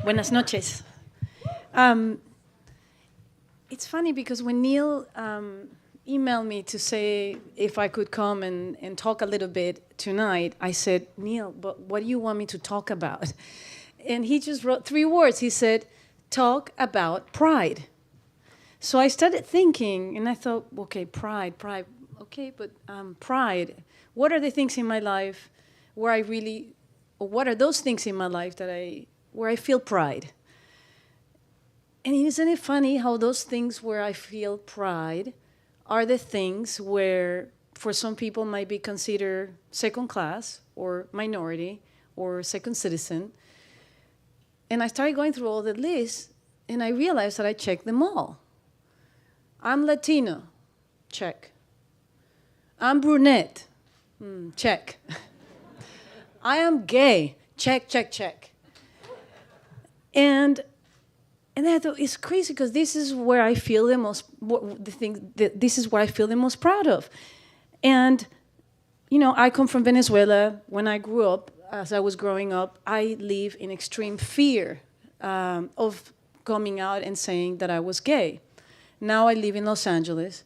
Buenas noches. Um, it's funny because when Neil emailed me to say if I could come and talk a little bit tonight, I said, Neil, but what do you want me to talk about? And he just wrote 3 words. He said, talk about pride. So I started thinking, and I thought, okay, pride. Okay, but pride, what are the things in my life where I really, or what are those things in my life where I feel pride? And isn't it funny how those things where I feel pride are the things where, for some people, might be considered second class or minority or second citizen. And I started going through all the lists, and I realized that I checked them all. I'm Latino, check. I'm brunette, check. I am gay, check. And I thought, it's crazy because this is where I feel the most, this is what I feel the most proud of. And, you know, I come from Venezuela. When I grew up, as I was growing up, I lived in extreme fear of coming out and saying that I was gay. Now I live in Los Angeles.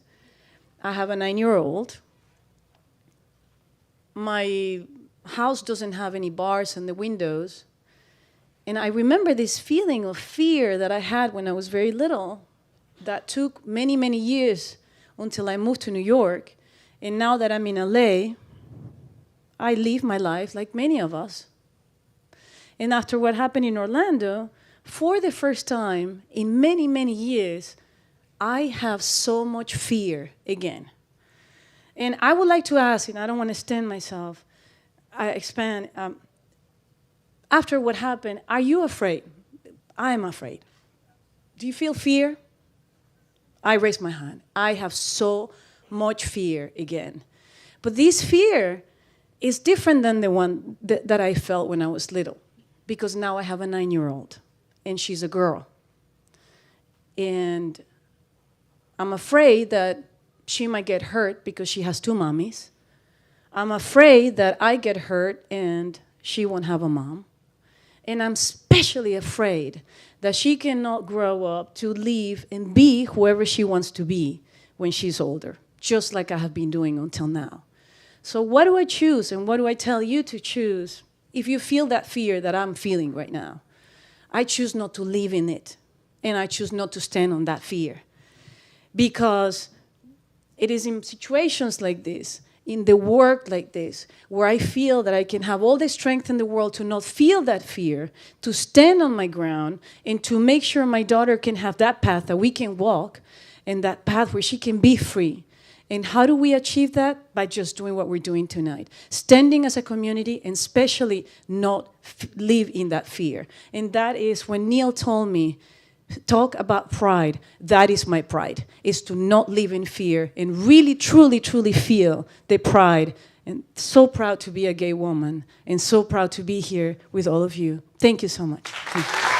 I have a 9-year-old. My house doesn't have any bars in the windows. And I remember this feeling of fear that I had when I was very little that took many, many years until I moved to New York. And now that I'm in LA, I live my life like many of us. And after what happened in Orlando, for the first time in many, many years, I have so much fear again. And I would like to ask, and I don't want to extend myself, after what happened, are you afraid? I am afraid. Do you feel fear? I raise my hand. I have so much fear again. But this fear is different than the one that I felt when I was little, because now I have a 9-year-old, and she's a girl. And I'm afraid that she might get hurt because she has 2 mommies. I'm afraid that I get hurt and she won't have a mom. And I'm especially afraid that she cannot grow up to live and be whoever she wants to be when she's older, just like I have been doing until now. So what do I choose, and what do I tell you to choose if you feel that fear that I'm feeling right now? I choose not to live in it, and I choose not to stand on that fear. Because it is in situations like this, in the work like this, where I feel that I can have all the strength in the world to not feel that fear, to stand on my ground, and to make sure my daughter can have that path that we can walk, and that path where she can be free. And how do we achieve that? By just doing what we're doing tonight. Standing as a community, and especially not live in that fear. And that is when Neil told me, talk about pride. That is my pride, is to not live in fear and really, truly, truly feel the pride. And so proud to be a gay woman, and so proud to be here with all of you. Thank you so much. Thank you.